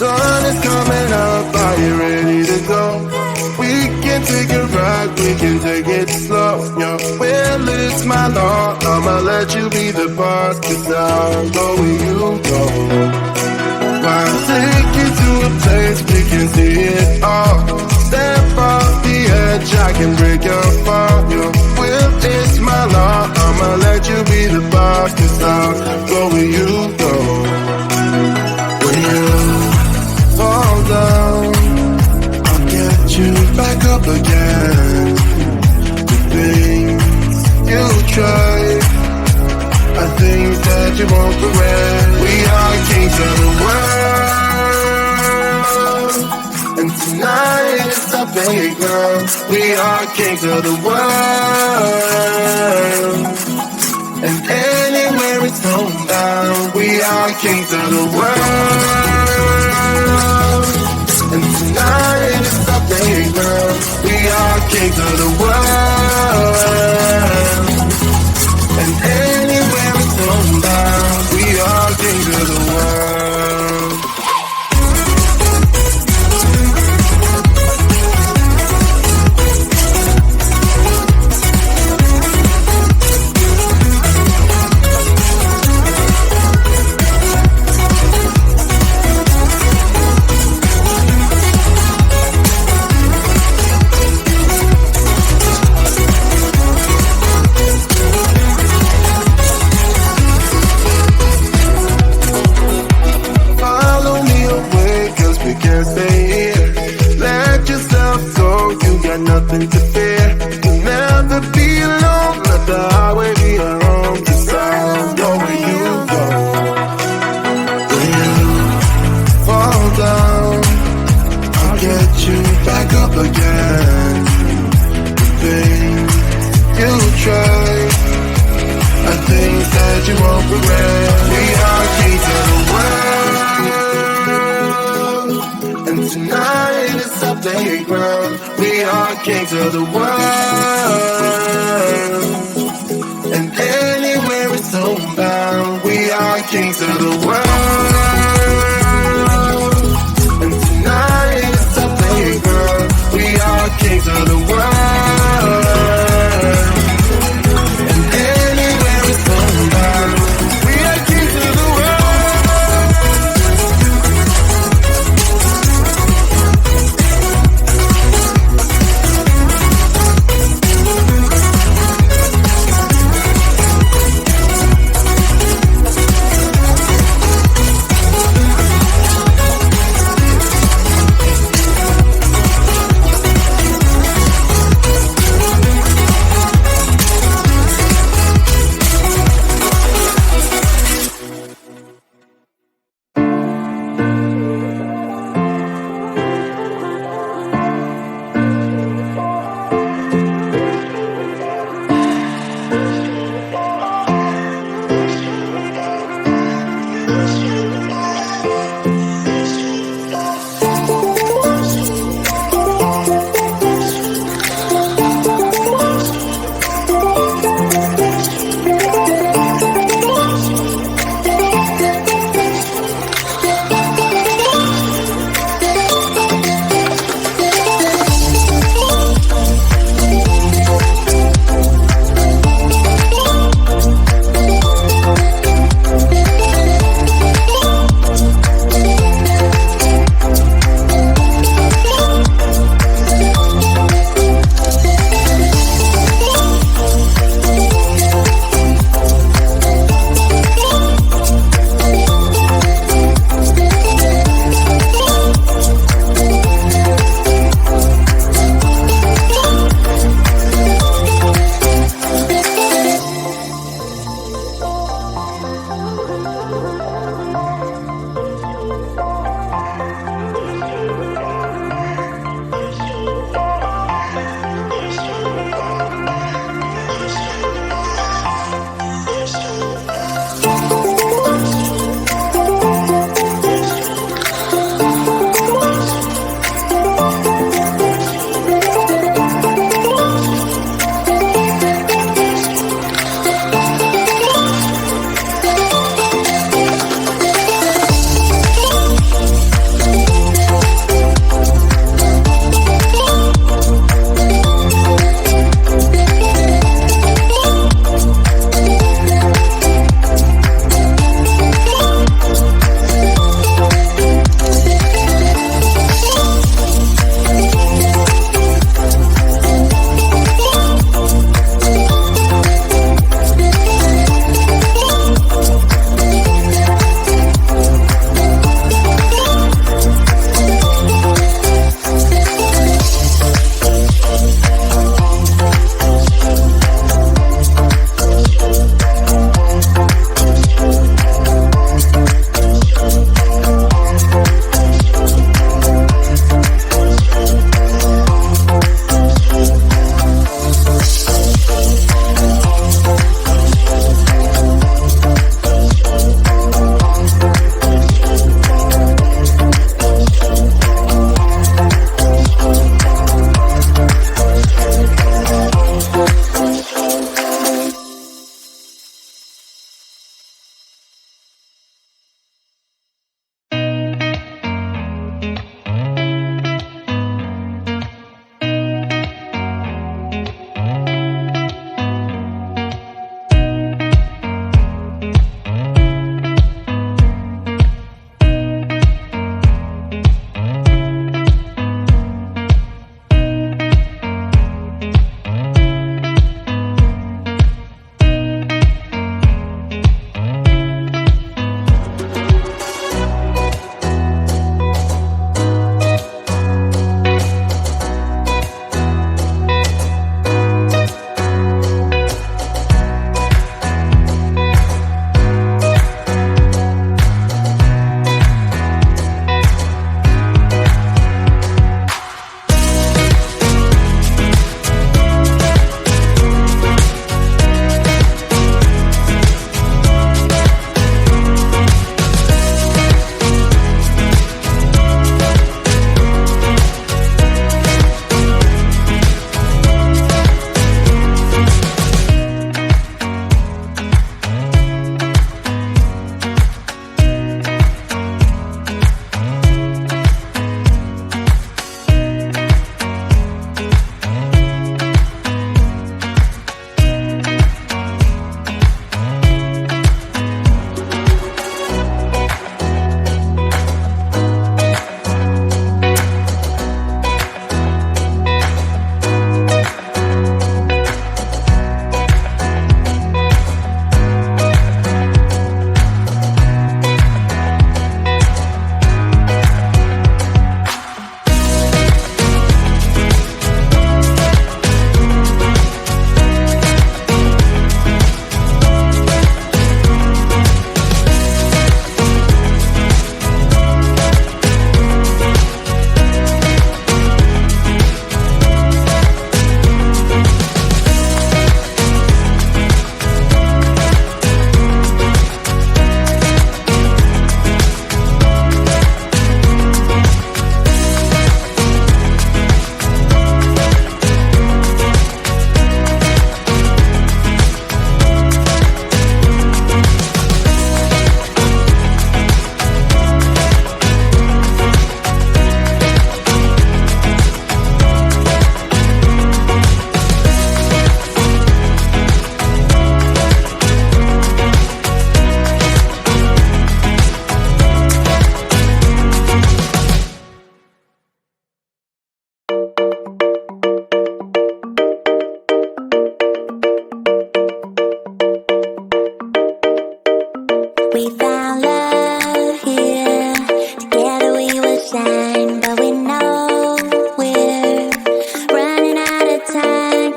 sun is coming up, are you ready to go? We can take a ride, we can take it slow. Yo, well, it's my law, I'ma let you be the boss, 'cause I'll go where you go. I'll take you to a place we can see it all. Step off the edge, I can break your fall. Yo, well, it's my law, I'ma let you be the boss, 'cause I'll go where you go. When you fall down, I'll get you back up again. The things you tried, I think that you won't regret. We are kings of the world, and tonight is our playground. We are kings of the world, and anywhere it's homebound. We are kings of the world, and tonight is our playground. We are kings of the world, and anywhere it's homebound. We are kings of the world. Nothing to fear, you'll never be alone. Let the highway be your home, 'cause I'll go where you go. When you fall down, I'll get you back up again. The things you tried, I think that you won't regret. We are kings of the world, and tonight is our playground. We are kings of the world, and anywhere it's homebound. We are kings of the world, and tonight is our playground. We are kings of the world, and anywhere it's homebound. We are kings of the world.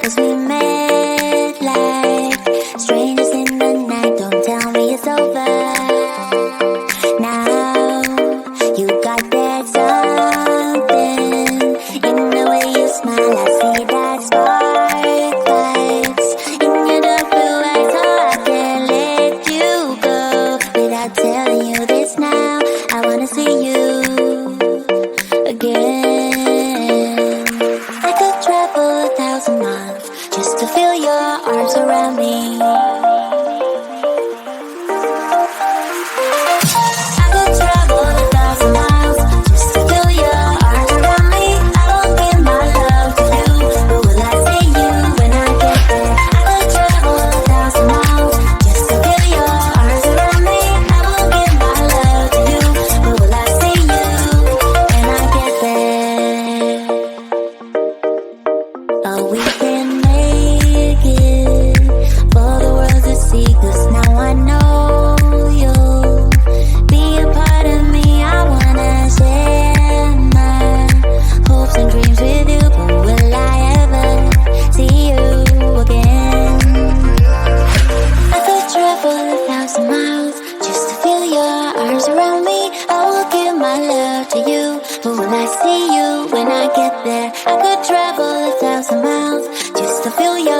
'cause we met like strangers in the night. Don't tell me it's over. Now you got that something in the way you smile. I see that spark lights in your dark blue eyes, so I can't let you go without telling you this now. I wanna see you again. I could travel 1,000 miles just to feel your arms around me. I could travel 1,000 miles just to feel your arms around me. I will give my love to you, but will I see you when I get there? I could travel 1,000 miles just to feel your arms around me. I will give my love to you, but will I see you when I get there? Oh, we can make it for the world to see, 'cause now I know you'll be a part of me. I wanna share my hopes and dreams with you, but will I ever see you again? I could travel 1,000 miles just to feel your arms around me. I will give my love to you, but will I see you when I get there? I could travel 1,000 miles just to feel your